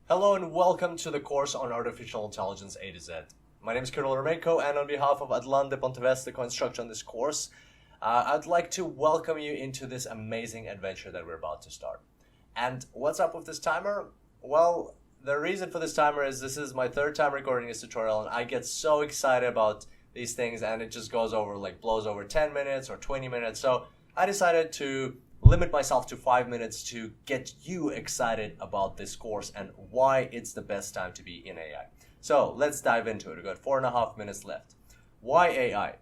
Hello and welcome to the course on Artificial Intelligence A to Z. My name is Kirill Remenko, and on behalf of Adlan de Ponteves, the co-instructor on this course, I'd like to welcome you into this amazing adventure that we're about to start. And what's up with this timer? Well, the reason for this timer is this is my third time recording this tutorial, and I get so excited about these things, and it just goes over, blows over 10 minutes or 20 minutes. So I decided to limit myself to 5 minutes to get you excited about this course and why it's the best time to be in AI. So let's dive into it. We've got 4.5 minutes left. Why AI?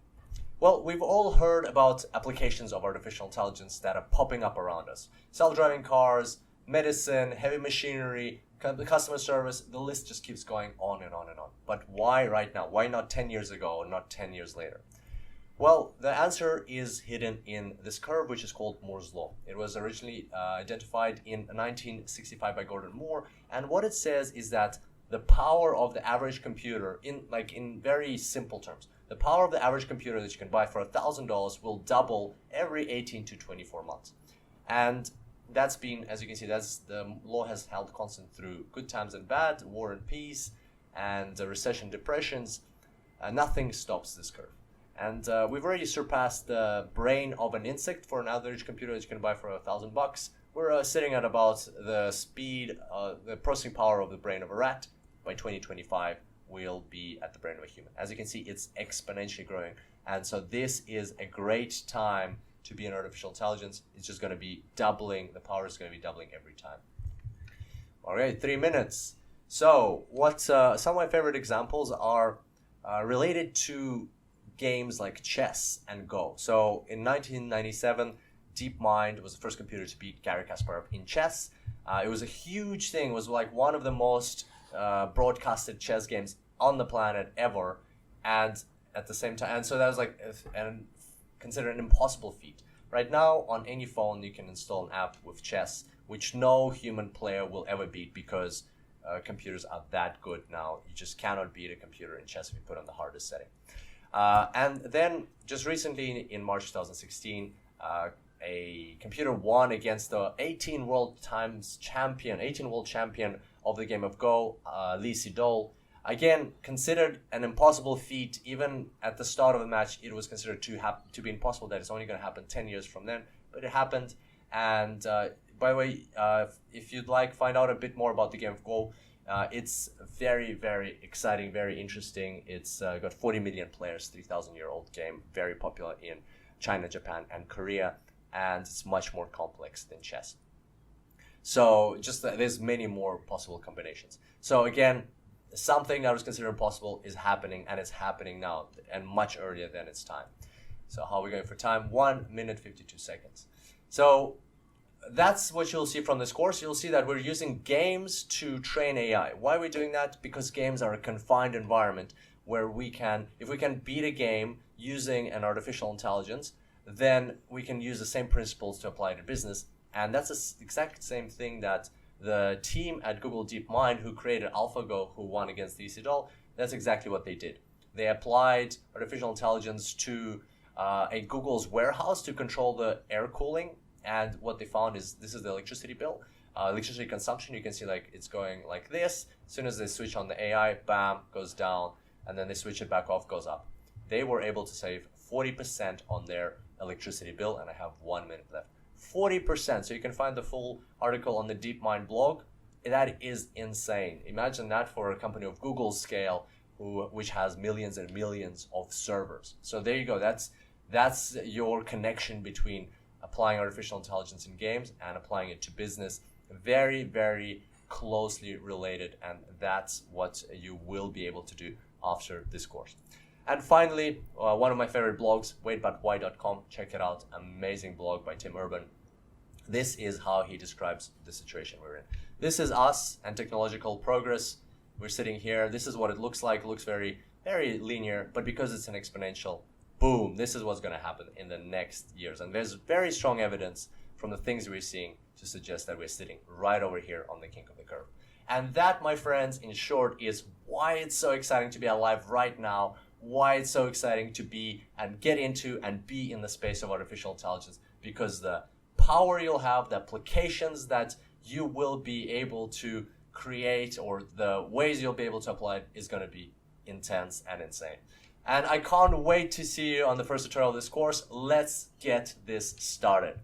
Well, we've all heard about applications of artificial intelligence that are popping up around us. Self-driving cars, medicine, heavy machinery, customer service, the list just keeps going on and on and on. But why right now? Why not 10 years ago or not 10 years later? Well, the answer is hidden in this curve, which is called Moore's Law. It was originally identified in 1965 by Gordon Moore, and what it says is that the power of the average computer, in very simple terms, the power of the average computer that you can buy for $1,000 will double every 18 to 24 months. And that's been, as you can see, the law has held constant through good times and bad, war and peace, and recession, depressions. Nothing stops this curve. And we've already surpassed the brain of an insect for an average computer that you can buy for $1,000. We're sitting at about the speed, the processing power of the brain of a rat. By 2025, we'll be at the brain of a human. As you can see, it's exponentially growing. And so this is a great time to be in artificial intelligence. It's just going to be doubling. The power is going to be doubling every time. All right, 3 minutes. So some of my favorite examples are related to games like chess and Go. So in 1997, DeepMind was the first computer to beat Garry Kasparov in chess. It was a huge thing. It was like one of the most broadcasted chess games on the planet ever, and at the same time, and so that was considered an impossible feat. Right now, on any phone, you can install an app with chess, which no human player will ever beat because computers are that good now. You just cannot beat a computer in chess if you put on the hardest setting. And then just recently in March 2016, a computer won against the 18 world champion of the game of Go, Lee Sedol. Again, considered an impossible feat. Even at the start of the match, it was considered to be impossible, that it's only going to happen 10 years from then, but it happened. And by the way, if you'd find out a bit more about the game of Go, it's very, very exciting, very interesting. It's got 40 million players, 3,000-year-old game, very popular in China, Japan, and Korea, and it's much more complex than chess. So there's many more possible combinations. So again, something that was considered impossible is happening, and it's happening now, and much earlier than its time. So how are we going for time? 1 minute, 52 seconds. So that's what you'll see from this course. You'll see that we're using games to train AI. Why are we doing that? Because games are a confined environment where if we can beat a game using an artificial intelligence, then we can use the same principles to apply to business. And that's the exact same thing that the team at Google DeepMind, who created AlphaGo, who won against Lee Sedol, that's exactly what they did. They applied artificial intelligence to Google's warehouse to control the air cooling. And what they found is this is the electricity bill, electricity consumption. You can see it's going like this. As soon as they switch on the AI, bam, goes down, and then they switch it back off, goes up. They were able to save 40% on their electricity bill, and I have 1 minute left. 40%. So you can find the full article on the DeepMind blog. That is insane. Imagine that for a company of Google's scale, which has millions and millions of servers. So there you go. That's your connection between applying artificial intelligence in games and applying it to business. Very, very closely related, and that's what you will be able to do after this course. And finally, one of my favorite blogs, waitbutwhy.com. Check it out. Amazing blog by Tim Urban. This is how he describes the situation we're in. This is us and technological progress. We're sitting here. This is what it looks like. It looks very, very linear, but because it's an exponential, boom, this is what's going to happen in the next years. And there's very strong evidence from the things we're seeing to suggest that we're sitting right over here on the kink of the curve. And that, my friends, in short, is why it's so exciting to be alive right now, why it's so exciting to be and get into and be in the space of artificial intelligence, because the power you'll have, the applications that you will be able to create or the ways you'll be able to apply it is going to be intense and insane. And I can't wait to see you on the first tutorial of this course. Let's get this started.